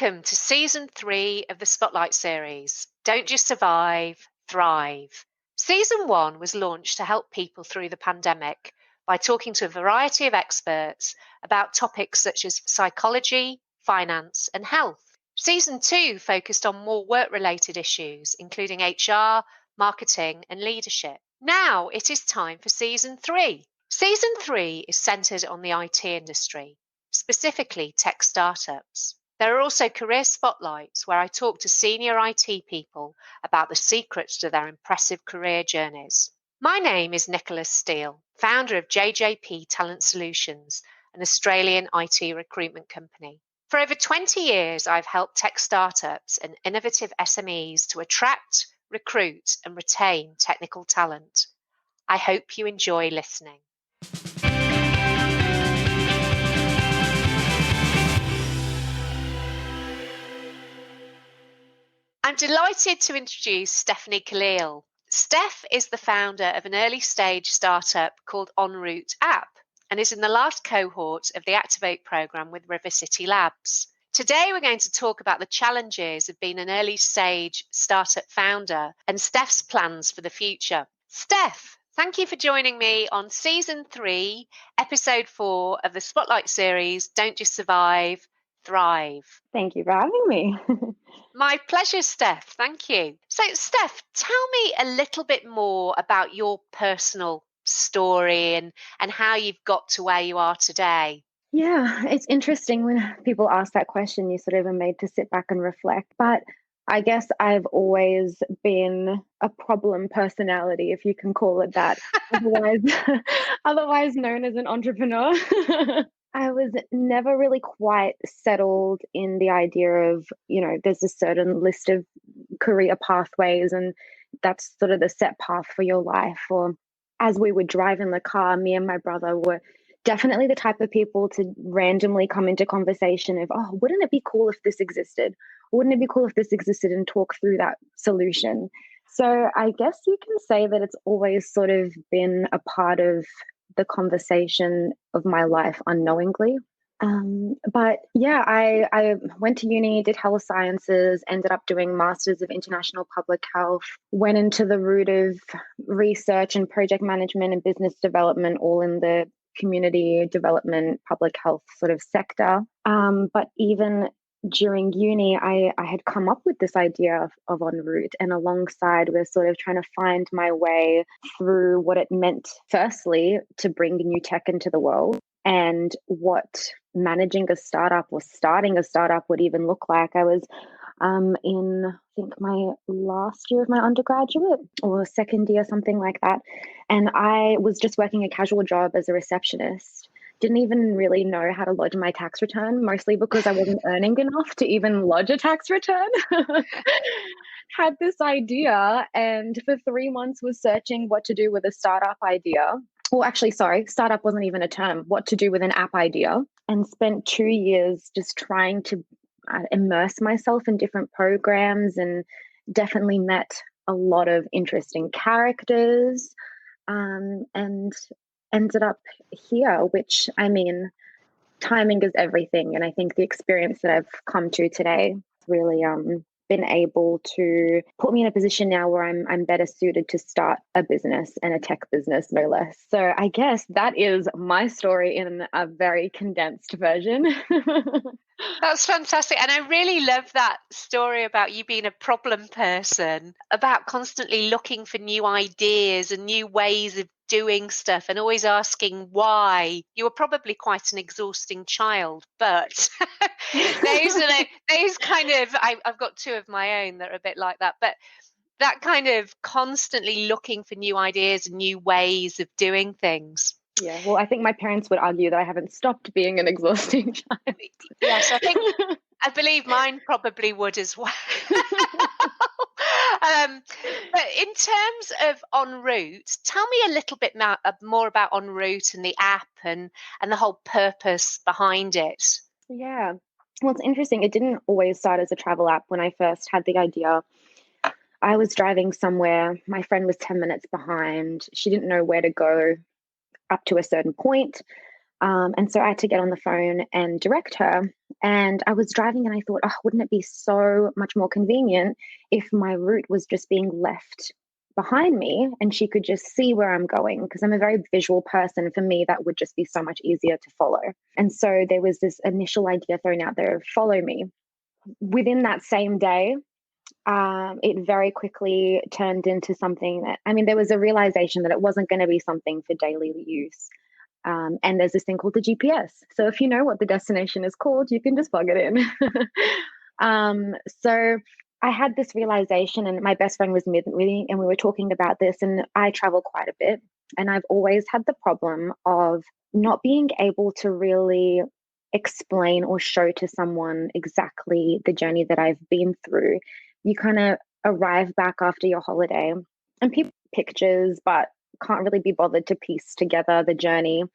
Welcome to Season 3 of the Spotlight series, Don't Just Survive, Thrive. Season 1 was launched to help people through the pandemic by talking to a variety of experts about topics such as psychology, finance, and health. Season 2 focused on more work-related issues, including HR, marketing, and leadership. Now it is time for Season 3. Season 3 is centered on the IT industry, specifically tech startups. There are also career spotlights where I talk to senior IT people about the secrets to their impressive career journeys. My name is Nicola Steele, founder of JJP Talent Solutions, an Australian IT recruitment company. For over 20 years, I've helped tech startups and innovative SMEs to attract, recruit, and retain technical talent. I hope you enjoy listening. I'm delighted to introduce Steph Khalil. Steph is the founder of an early-stage startup called OnRoute App and is in the last cohort of the Activate program with River City Labs. Today, we're going to talk about the challenges of being an early-stage startup founder and Steph's plans for the future. Steph, thank you for joining me on Season 3, Episode 4 of the Spotlight series, Don't Just Survive, Thrive. Thank you for having me. My pleasure, Steph. Thank you. So, Steph, tell me a little bit more about your personal story and how you've got to where you are today. Yeah, it's interesting when people ask that question, you sort of are made to sit back and reflect. But I guess I've always been a problem personality, if you can call it that, otherwise known as an entrepreneur. I was never really quite settled in the idea of, there's a certain list of career pathways and that's sort of the set path for your life. Or as we would drive in the car, me and my brother were definitely the type of people to randomly come into conversation of, oh, wouldn't it be cool if this existed? Wouldn't it be cool if this existed, and talk through that solution? So I guess you can say that it's always sort of been a part of the conversation of my life unknowingly. But yeah, I went to uni, did health sciences, ended up doing Masters of International Public Health, went into the route of research and project management and business development, all in the community development, public health sort of sector. But even during uni, I had come up with this idea of OnRoute, and alongside we're sort of trying to find my way through what it meant, firstly, to bring new tech into the world and what managing a startup or starting a startup would even look like. I was in, I think, my last year of my undergraduate or second year, something like that. And I was just working a casual job as a receptionist. Didn't even really know how to lodge my tax return, mostly because I wasn't earning enough to even lodge a tax return. Had this idea, and for 3 months was searching what to do with a startup idea. Well, actually, sorry, startup wasn't even a term, what to do with an app idea, and spent 2 years just trying to immerse myself in different programs, and definitely met a lot of interesting characters, and ended up here, which, I mean, timing is everything. And I think the experience that I've come to today has really been able to put me in a position now where I'm better suited to start a business, and a tech business, no less. So I guess that is my story in a very condensed version. That's fantastic. And I really love that story about you being a problem person, about constantly looking for new ideas and new ways of doing stuff and always asking why. You were probably quite an exhausting child, but those kind of, I've got two of my own that are a bit like that, but that kind of constantly looking for new ideas and new ways of doing things. Yeah, well, I think my parents would argue that I haven't stopped being an exhausting child. Yes, I believe mine probably would as well. But in terms of OnRoute, tell me a little bit more about OnRoute and the app and the whole purpose behind it. Yeah, well, it's interesting. It didn't always start as a travel app. When I first had the idea, I was driving somewhere. My friend was 10 minutes behind. She didn't know where to go up to a certain point. And so I had to get on the phone and direct her. And I was driving and I thought, oh, wouldn't it be so much more convenient if my route was just being left behind me and she could just see where I'm going? Because I'm a very visual person. For me, that would just be so much easier to follow. And so there was this initial idea thrown out there of follow me. Within that same day, it very quickly turned into something that, I mean, there was a realization that it wasn't going to be something for daily use. And there's this thing called the GPS. So if you know what the destination is called, you can just plug it in. So I had this realization, and my best friend was with me, and we were talking about this. And I travel quite a bit, and I've always had the problem of not being able to really explain or show to someone exactly the journey that I've been through. You kind of arrive back after your holiday, and people pictures, but can't really be bothered to piece together the journey.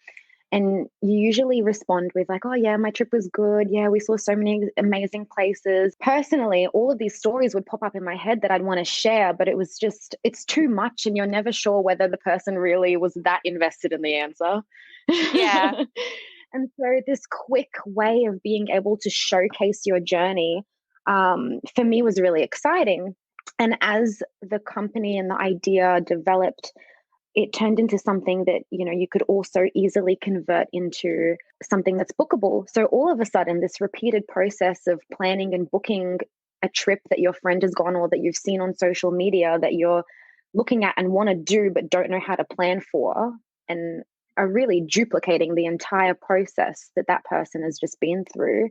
And you usually respond with, like, oh, yeah, my trip was good. Yeah, we saw so many amazing places. Personally, all of these stories would pop up in my head that I'd want to share, but it was just, it's too much. And you're never sure whether the person really was that invested in the answer. Yeah. And so, this quick way of being able to showcase your journey for me was really exciting. And as the company and the idea developed, it turned into something that, you know, you could also easily convert into something that's bookable. So all of a sudden, this repeated process of planning and booking a trip that your friend has gone or that you've seen on social media that you're looking at and want to do but don't know how to plan for, and are really duplicating the entire process that that person has just been through,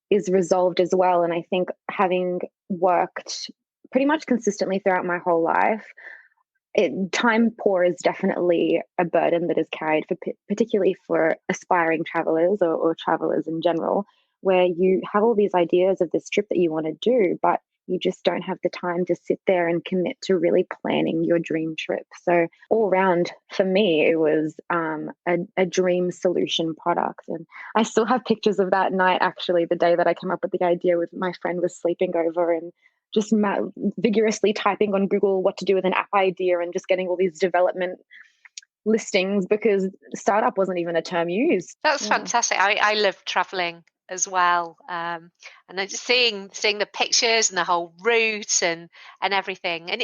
is resolved as well. And I think, having worked pretty much consistently throughout my whole life, time poor is definitely a burden that is carried for, particularly for aspiring travelers, or travelers in general, where you have all these ideas of this trip that you want to do, but you just don't have the time to sit there and commit to really planning your dream trip. So all around, for me, it was a dream solution product. And I still have pictures of that night, actually, the day that I came up with the idea. With my friend was sleeping over, and just vigorously typing on Google what to do with an app idea, and just getting all these development listings, because startup wasn't even a term used. That's Yeah. fantastic. I love traveling as well, and then just seeing the pictures and the whole route and everything. And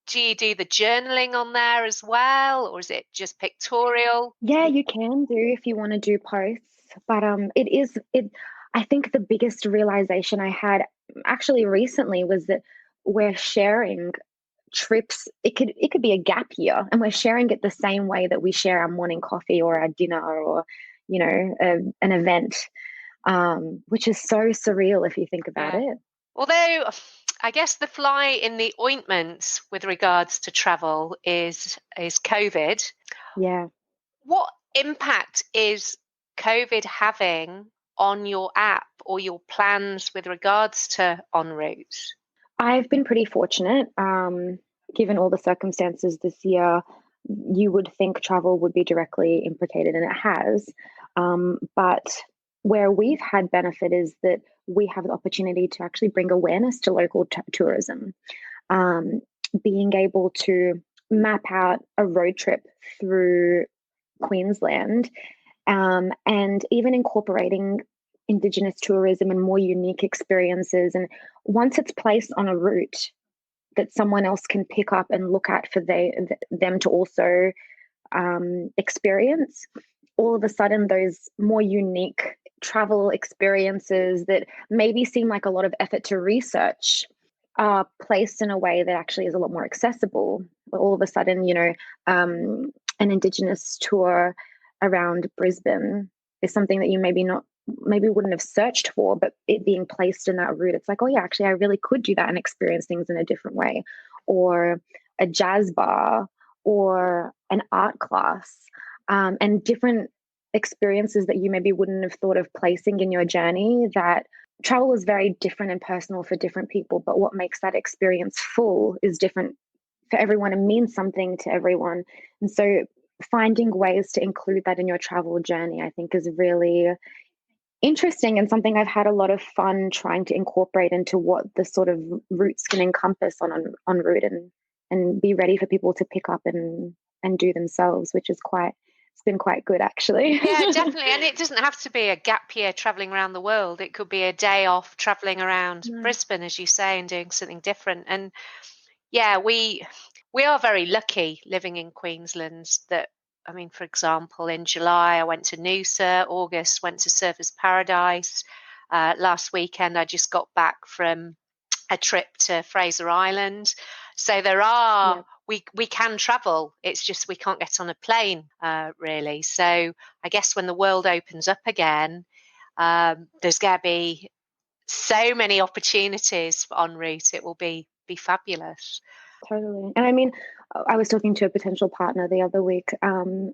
do you do the journaling on there as well, or is it just pictorial? Yeah, you can do if you want to do posts, but I think the biggest realization I had actually recently was that we're sharing trips. It could be a gap year, and we're sharing it the same way that we share our morning coffee or our dinner, or an event, which is so surreal if you think about Yeah. it. Although I guess the fly in the ointment with regards to travel is COVID. Yeah. What impact is COVID having on your app or your plans with regards to enroute? I've been pretty fortunate, given all the circumstances this year. You would think travel would be directly implicated, and it has. But where we've had benefit is that we have the opportunity to actually bring awareness to local tourism. Um, Being able to map out a road trip through Queensland, and even incorporating Indigenous tourism and more unique experiences. And once it's placed on a route that someone else can pick up and look at for them to also experience, all of a sudden those more unique travel experiences that maybe seem like a lot of effort to research are placed in a way that actually is a lot more accessible. All of a sudden, an Indigenous tour around Brisbane is something that you maybe wouldn't have searched for, but it being placed in that route, it's like, oh yeah, actually I really could do that and experience things in a different way. Or a jazz bar, or an art class, and different experiences that you maybe wouldn't have thought of placing in your journey. That travel is very different and personal for different people, but what makes that experience full is different for everyone and means something to everyone. And so finding ways to include that in your travel journey, I think, is really interesting, and something I've had a lot of fun trying to incorporate into what the sort of routes can encompass on route, and be ready for people to pick up and do themselves, which is quite it's been quite good, actually. Yeah, definitely. And it doesn't have to be a gap year traveling around the world. It could be a day off traveling around No. Brisbane, as you say, and doing something different. And yeah, we are very lucky living in Queensland that, I mean, for example, in July I went to Noosa, August went to Surfers Paradise. Last weekend I just got back from a trip to Fraser Island. So there are Yeah, we can travel. It's just we can't get on a plane really. So I guess when the world opens up again, there's going to be so many opportunities for OnRoute. It will be fabulous. totally. And I mean, I was talking to a potential partner the other week,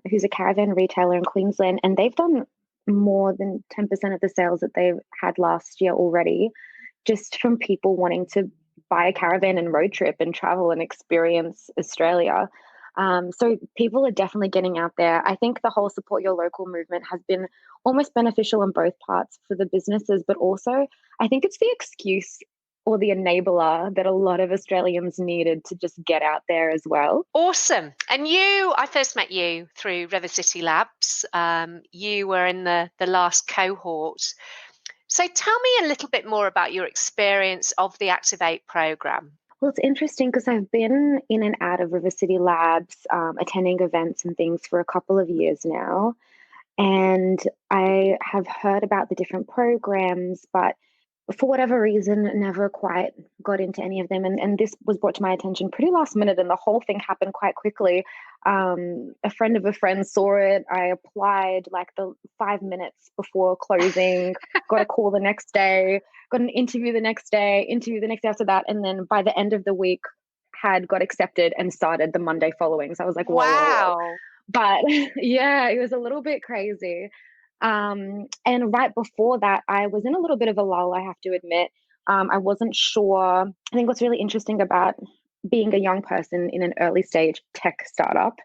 who's a caravan retailer in Queensland, and they've done more than 10% of the sales that they had last year already, just from people wanting to buy a caravan and road trip and travel and experience Australia. So people are definitely getting out there. I think the whole support your local movement has been almost beneficial in both parts for the businesses, but also I think it's the excuse or the enabler that a lot of Australians needed to just get out there as well. Awesome. And I first met you through River City Labs. You were in the last cohort. So tell me a little bit more about your experience of the Activate program. Well, it's interesting because I've been in and out of River City Labs, attending events and things for a couple of years now. And I have heard about the different programs, but for whatever reason, never quite got into any of them. And this was brought to my attention pretty last minute, and the whole thing happened quite quickly. A friend of a friend saw it. I applied like the 5 minutes before closing, got a call the next day, got an interview the next day, interview the next day after that. And then by the end of the week, had got accepted and started the Monday following. So I was like, whoa, whoa, whoa. Wow. But yeah, it was a little bit crazy. And right before that, I was in a little bit of a lull, I have to admit. I wasn't sure. I think what's really interesting about being a young person in an early stage tech startup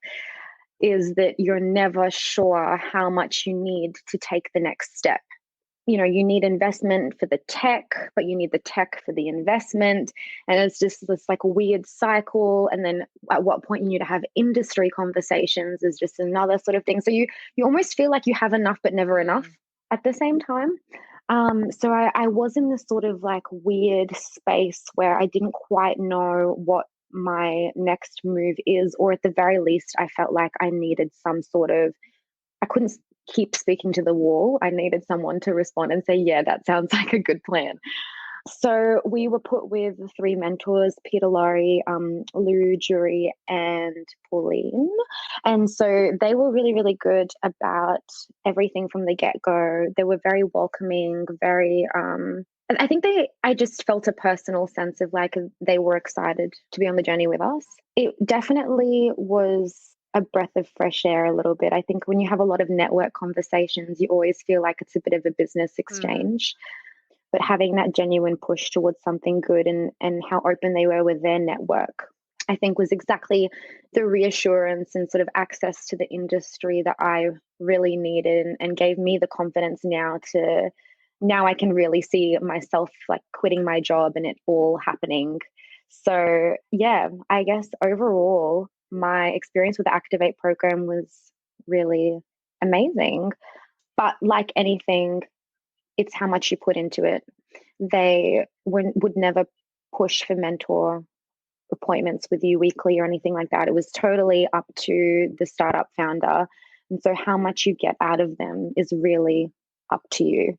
is that you're never sure how much you need to take the next step. You know, you need investment for the tech, but you need the tech for the investment. And it's just this like weird cycle. And then at what point you need to have industry conversations is just another sort of thing. So you almost feel like you have enough, but never enough at the same time. So I was in this sort of like weird space where I didn't quite know what my next move is, or at the very least, I felt like I needed some sort of, I couldn't keep speaking to the wall. I needed someone to respond and say, yeah, that sounds like a good plan. So we were put with three mentors, Peter, Laurie, Lou, Jury, and Pauline. And so they were really, really good about everything from the get-go. They were very welcoming, very I think I just felt a personal sense of like they were excited to be on the journey with us. It definitely was a breath of fresh air a little bit. I think when you have a lot of network conversations, you always feel like it's a bit of a business exchange. But having that genuine push towards something good and how open they were with their network, I think was exactly the reassurance and sort of access to the industry that I really needed and gave me the confidence now I can really see myself like quitting my job and it all happening. So yeah, I guess overall, my experience with the Activate program was really amazing. But like anything, it's how much you put into it. They would never push for mentor appointments with you weekly or anything like that. It was totally up to the startup founder. And so how much you get out of them is really up to you.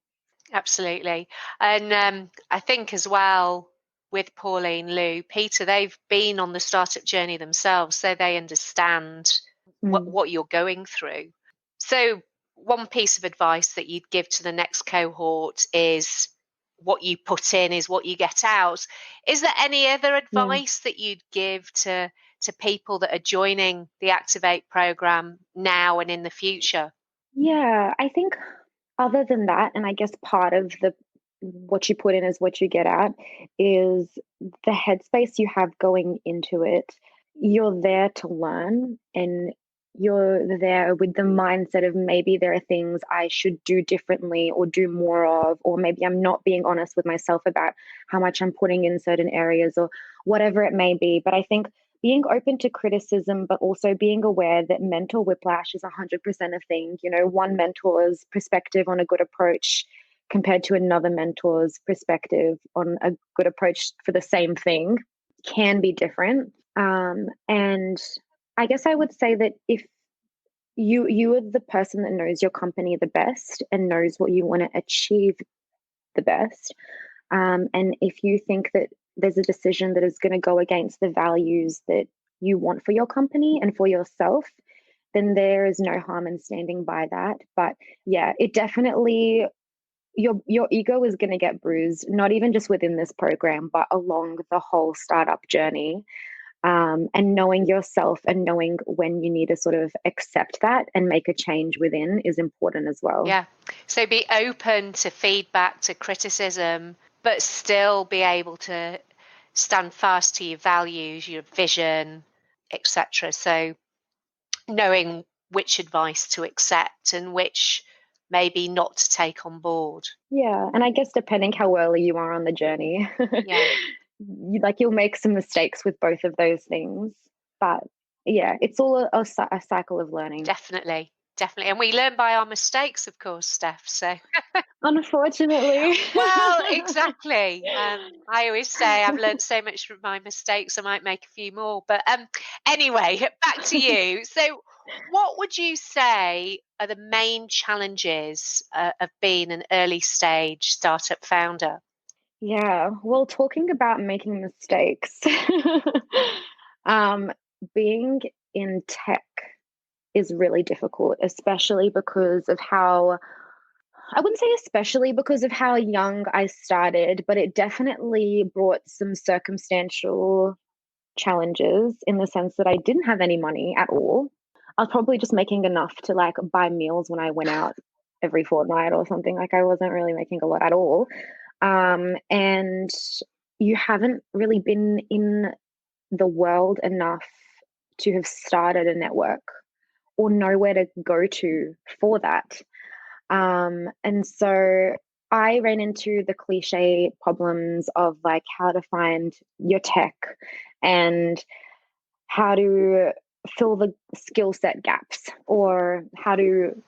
Absolutely. And I think as well with Pauline, Lou, Peter, they've been on the startup journey themselves, so they understand what you're going through. So one piece of advice that you'd give to the next cohort is what you put in is what you get out. Is there any other advice that you'd give to people that are joining the Activate program now and in the future? Yeah, I think other than that, and I guess part of the what you put in is what you get out, is the headspace you have going into it. You're there to learn and you're there with the mindset of maybe there are things I should do differently or do more of, or maybe I'm not being honest with myself about how much I'm putting in certain areas or whatever it may be. But I think being open to criticism, but also being aware that mentor whiplash is 100% a thing. One mentor's perspective on a good approach compared to another mentor's perspective on a good approach for the same thing can be different. And I guess I would say that if you are the person that knows your company the best and knows what you want to achieve the best. And if you think that there's a decision that is going to go against the values that you want for your company and for yourself, then there is no harm in standing by that. But yeah, it definitely, your ego is going to get bruised, not even just within this program, but along the whole startup journey. And knowing yourself and knowing when you need to sort of accept that and make a change within is important as well. Yeah. So be open to feedback, to criticism, but still be able to stand fast to your values, your vision, etc. So knowing which advice to accept and which maybe not to take on board. Yeah. And I guess depending how early you are on the journey, Yeah. you'll make some mistakes with both of those things. But yeah, it's all a cycle of learning. Definitely. Definitely. And we learn by our mistakes, of course, Steph. So Unfortunately. well, exactly. I always say I've learned so much from my mistakes. I might make a few more, but anyway, back to you. So, what would you say are the main challenges of being an early stage startup founder? Yeah. Well, talking about making mistakes, um, being in tech is really difficult, especially because of how I wouldn't say especially because of how young I started, but it definitely brought some circumstantial challenges in the sense that I didn't have any money at all. I was probably just making enough to like buy meals when I went out every fortnight or something. Like I wasn't really making a lot at all. And you haven't really been in the world enough to have started a network or know where to go to for that. And so I ran into the cliche problems of like how to find your tech and how to fill the skill set gaps or how to,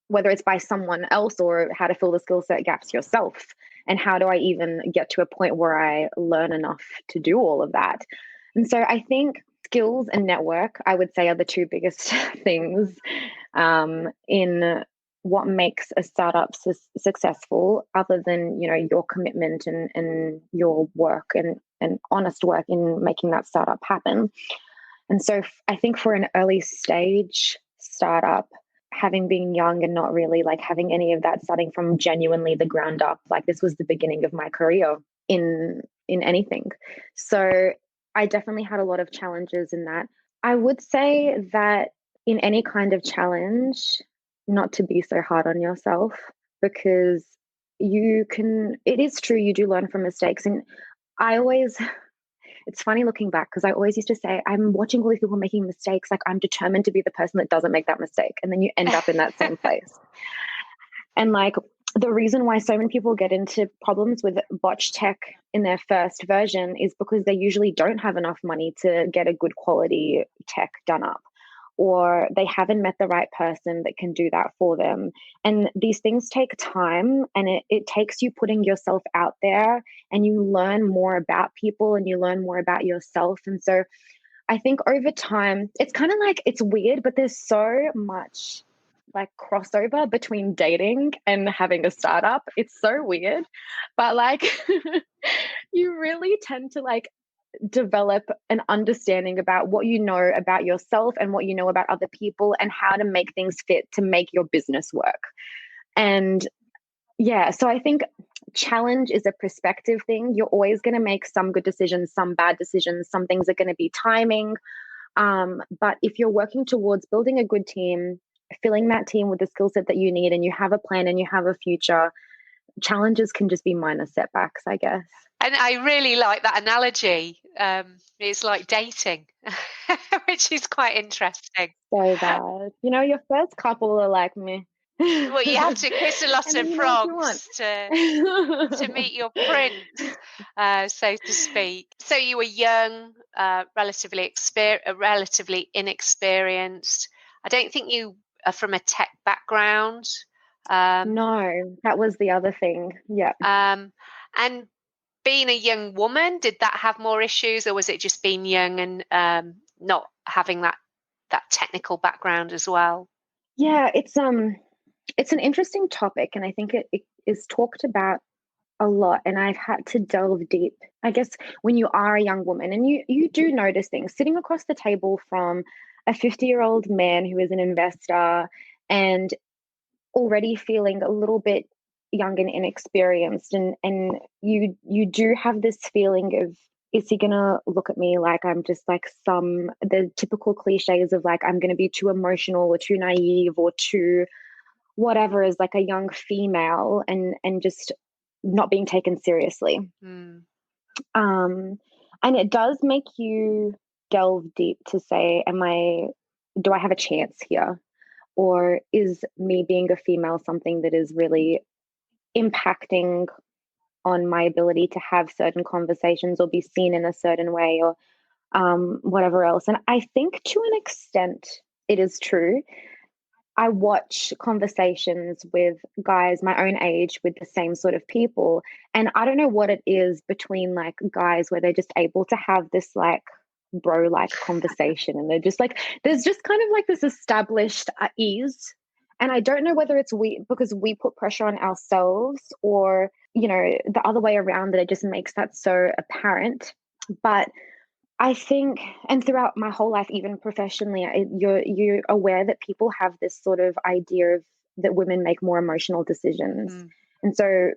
whether it's by someone else or how to fill the skill set gaps yourself. And how do I even get to a point where I learn enough to do all of that? And so I think skills and network, I would say, are the two biggest things in what makes a startup successful, other than your commitment and your work and honest work in making that startup happen. And so I think for an early stage startup, having been young and not really like having any of that, starting from genuinely the ground up, like this was the beginning of my career in anything. So I definitely had a lot of challenges in that. I would say that in any kind of challenge, not to be so hard on yourself, because it is true, you do learn from mistakes. And I always, it's funny looking back because I always used to say, I'm watching all these people making mistakes. Like I'm determined to be the person that doesn't make that mistake. And then you end up in that same place. And like the reason why so many people get into problems with botch tech in their first version is because they usually don't have enough money to get a good quality tech done up, or they haven't met the right person that can do that for them. And these things take time, and it takes you putting yourself out there, and you learn more about people and you learn more about yourself. And so I think over time, it's kind of like, it's weird, but there's so much like crossover between dating and having a startup. It's so weird, but like you really tend to like develop an understanding about what you know about yourself and what you know about other people and how to make things fit to make your business work. And yeah, so I think challenge is a perspective thing. You're always going to make some good decisions, some bad decisions, some things are going to be timing. But if you're working towards building a good team, filling that team with the skill set that you need, and you have a plan and you have a future, challenges can just be minor setbacks, I guess. And I really like that analogy. It's like dating, which is quite interesting. So bad. Your first couple are like meh. Well, you have to kiss a lot And then of you know what you want. frogs to meet your prince, so to speak. So you were young, relatively inexperienced. I don't think you are from a tech background. No, that was the other thing. Yeah. And being a young woman, did that have more issues, or was it just being young and not having that technical background as well? Yeah, it's an interesting topic, and I think it is talked about a lot, and I've had to delve deep. I guess when you are a young woman and you do notice things sitting across the table from a 50-year-old man who is an investor and already feeling a little bit young and inexperienced, and you do have this feeling of, is he gonna look at me like I'm just like the typical cliches of like I'm gonna be too emotional or too naive or too whatever as like a young female, and just not being taken seriously. Mm. And it does make you delve deep to say, do I have a chance here? Or is me being a female something that is really impacting on my ability to have certain conversations or be seen in a certain way, or whatever else? And I think to an extent it is true. I watch conversations with guys my own age with the same sort of people. And I don't know what it is between like guys where they're just able to have this like bro like conversation. And they're just like, there's just kind of like this established ease. And I don't know whether it's because we put pressure on ourselves, or, the other way around, that it just makes that so apparent. But I think, and throughout my whole life, even professionally, you're aware that people have this sort of idea of that women make more emotional decisions. Mm. And so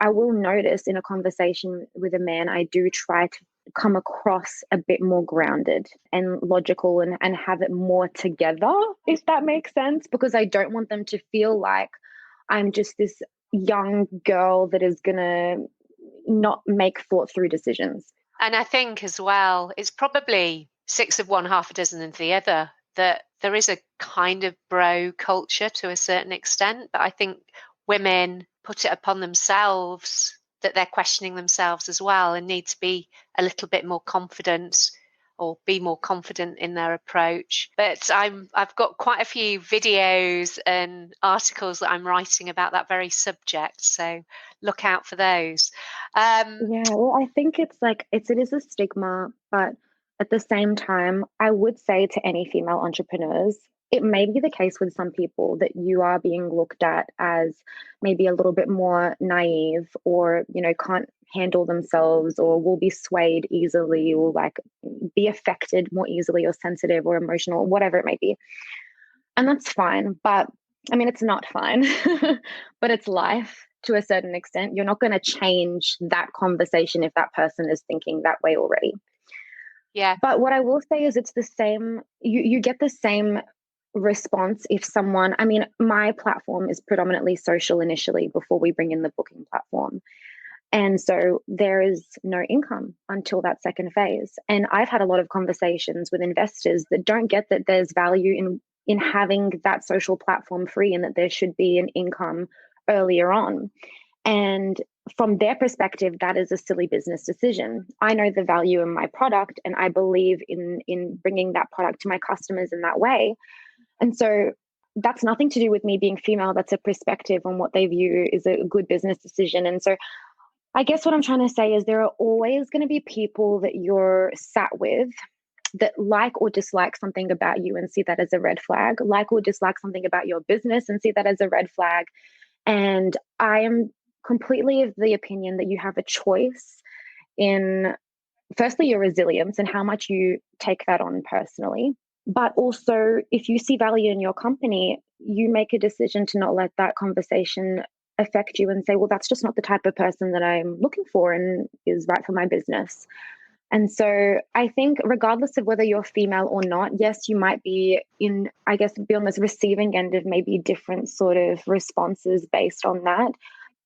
I will notice in a conversation with a man, I do try to come across a bit more grounded and logical, and have it more together, if that makes sense, because I don't want them to feel like I'm just this young girl that is going to not make thought through decisions. And I think as well, it's probably six of one, half a dozen of the other, that there is a kind of bro culture to a certain extent. But I think women put it upon themselves that they're questioning themselves as well and need to be a little bit more confident, or be more confident in their approach. But I've got quite a few videos and articles that I'm writing about that very subject, so look out for those. Yeah, well, I think it's like it is a stigma, but at the same time, I would say to any female entrepreneurs, it may be the case with some people that you are being looked at as maybe a little bit more naive, or, can't handle themselves, or will be swayed easily, or like be affected more easily, or sensitive or emotional, whatever it may be. And that's fine. But I mean, it's not fine, but it's life to a certain extent. You're not going to change that conversation if that person is thinking that way already. Yeah. But what I will say is it's the same. You get the same response if someone, I mean, my platform is predominantly social initially before we bring in the booking platform. And so there is no income until that second phase. And I've had a lot of conversations with investors that don't get that there's value in having that social platform free, and that there should be an income earlier on. And from their perspective, that is a silly business decision. I know the value in my product, and I believe in bringing that product to my customers in that way. And so that's nothing to do with me being female. That's a perspective on what they view is a good business decision. And so I guess what I'm trying to say is there are always going to be people that you're sat with that like or dislike something about you and see that as a red flag, like or dislike something about your business and see that as a red flag. And I am completely of the opinion that you have a choice in, firstly, your resilience and how much you take that on personally. But also, if you see value in your company, you make a decision to not let that conversation affect you and say, well, that's just not the type of person that I'm looking for and is right for my business. And so I think regardless of whether you're female or not, yes, you might be be on this receiving end of maybe different sort of responses based on that.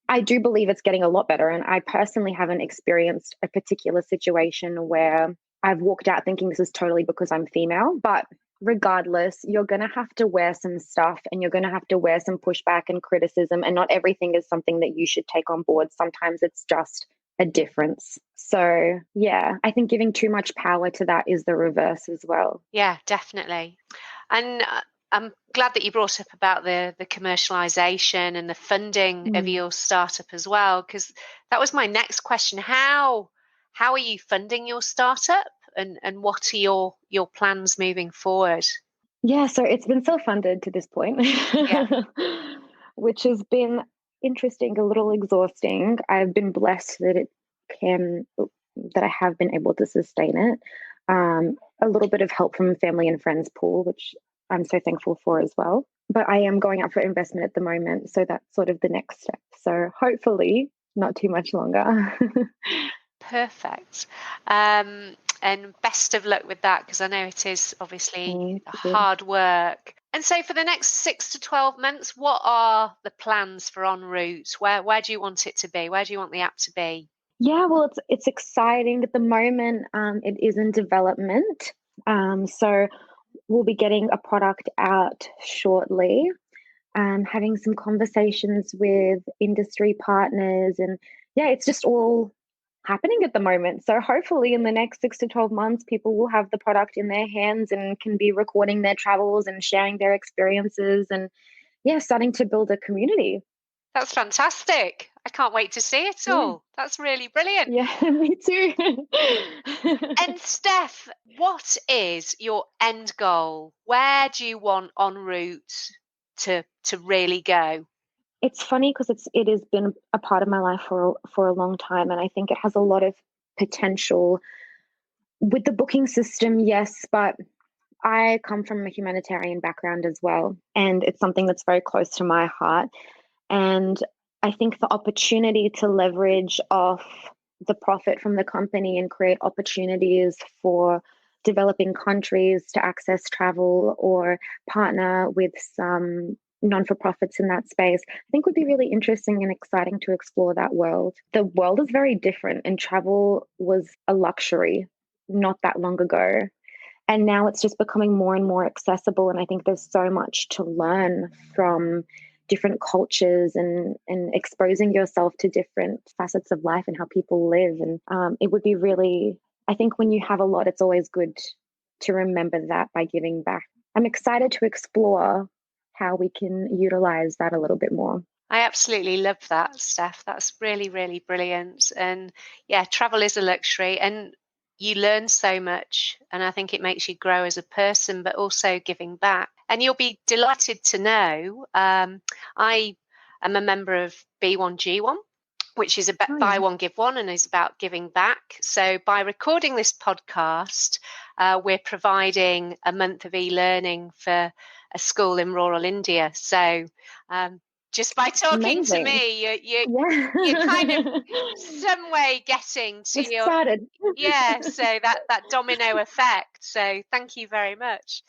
I do believe it's getting a lot better. And I personally haven't experienced a particular situation where I've walked out thinking this is totally because I'm female. But regardless, you're going to have to wear some stuff and you're going to have to wear some pushback and criticism. And not everything is something that you should take on board. Sometimes it's just a difference. So, yeah, I think giving too much power to that is the reverse as well. Yeah, definitely. And I'm glad that you brought up about the commercialization and the funding of your startup as well, because that was my next question. How are you funding your startup, and what are your plans moving forward? Yeah, so it's been self-funded to this point, Yeah. which has been interesting, a little exhausting. I've been blessed that I have been able to sustain it. A little bit of help from family and friends pool, which I'm so thankful for as well. But I am going out for investment at the moment, so that's sort of the next step. So hopefully not too much longer. Perfect. And best of luck with that, because I know it is obviously Thank you. hard work. And so for the next 6 to 12 months, what are the plans for OnRoute? Where do you want it to be? Where do you want the app to be? Yeah, well, it's exciting at the moment. It is in development, so we'll be getting a product out shortly. Having some conversations with industry partners, and yeah, it's just all happening at the moment. So hopefully, in the next 6 to 12 months, people will have the product in their hands and can be recording their travels and sharing their experiences, and yeah, starting to build a community. That's fantastic. I can't wait to see it Yeah. all. That's really brilliant. Yeah, me too. And Steph, what is your end goal? Where do you want OnRoute to really go? It's funny because it has been a part of my life for a long time, and I think it has a lot of potential with the booking system. Yes, but I come from a humanitarian background as well, and it's something that's very close to my heart. And I think the opportunity to leverage off the profit from the company and create opportunities for developing countries to access travel or partner with some non-for-profits in that space, I think would be really interesting and exciting to explore that world. The world is very different, and travel was a luxury not that long ago. And now it's just becoming more and more accessible. And I think there's so much to learn from different cultures, and exposing yourself to different facets of life and how people live. And it would be really, I think when you have a lot, it's always good to remember that by giving back. I'm excited to explore how we can utilize that a little bit more. I absolutely love that, Steph. That's really, really brilliant. And yeah, travel is a luxury, and you learn so much. And I think it makes you grow as a person, but also giving back. And you'll be delighted to know I am a member of B1G1, which is about Oh, buy yeah. one, give one, and is about giving back. So by recording this podcast, we're providing a month of e-learning for a school in rural India. So just by talking to Amazing. me, you're kind of Yeah. some way getting to We've your, started. yeah. So that domino effect. So thank you very much.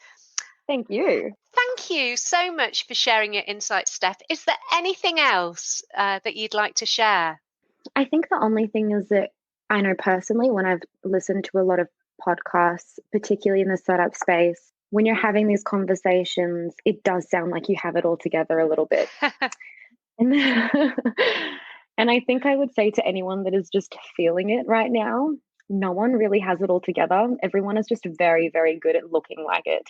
Thank you. Thank you so much for sharing your insights, Steph. Is there anything else that you'd like to share? I think the only thing is that I know personally, when I've listened to a lot of podcasts, particularly in the startup space, when you're having these conversations, it does sound like you have it all together a little bit. And, and I think I would say to anyone that is just feeling it right now, no one really has it all together. Everyone is just very, very good at looking like it.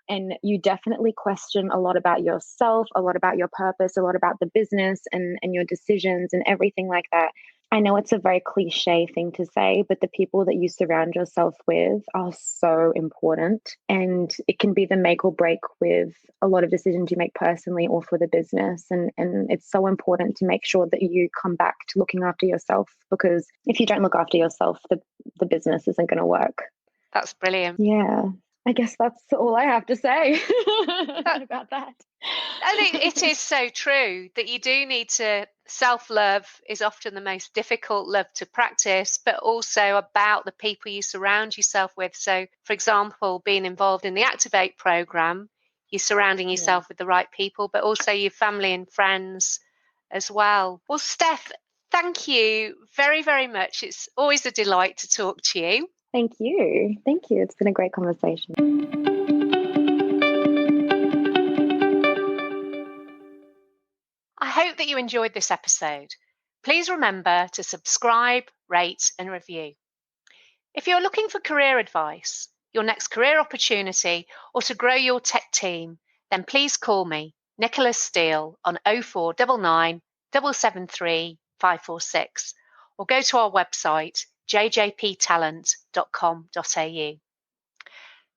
And you definitely question a lot about yourself, a lot about your purpose, a lot about the business and your decisions and everything like that. I know it's a very cliche thing to say, but the people that you surround yourself with are so important. And it can be the make or break with a lot of decisions you make personally or for the business. And it's so important to make sure that you come back to looking after yourself, because if you don't look after yourself, the business isn't going to work. That's brilliant. Yeah. I guess that's all I have to say about that. I think it is so true that you do need to. Self-love is often the most difficult love to practice, but also about the people you surround yourself with. So, for example, being involved in the Activate program, you're surrounding Yeah. yourself with the right people, but also your family and friends as well. Well, Steph, thank you very, very much. It's always a delight to talk to you. Thank you. Thank you. It's been a great conversation. that you enjoyed this episode. Please remember to subscribe, rate, and review. If you're looking for career advice, your next career opportunity, or to grow your tech team, then please call me, Nicola Steele, on 0499 773 546, or go to our website, jjptalent.com.au.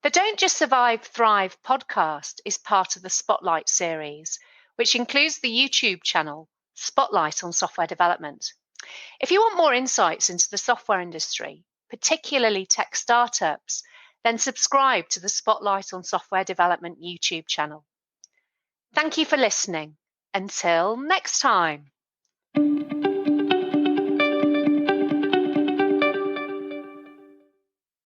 The Don't Just Survive, Thrive podcast is part of the Spotlight series, which includes the YouTube channel Spotlight on Software Development. If you want more insights into the software industry, particularly tech startups, then subscribe to the Spotlight on Software Development YouTube channel. Thank you for listening. Until next time.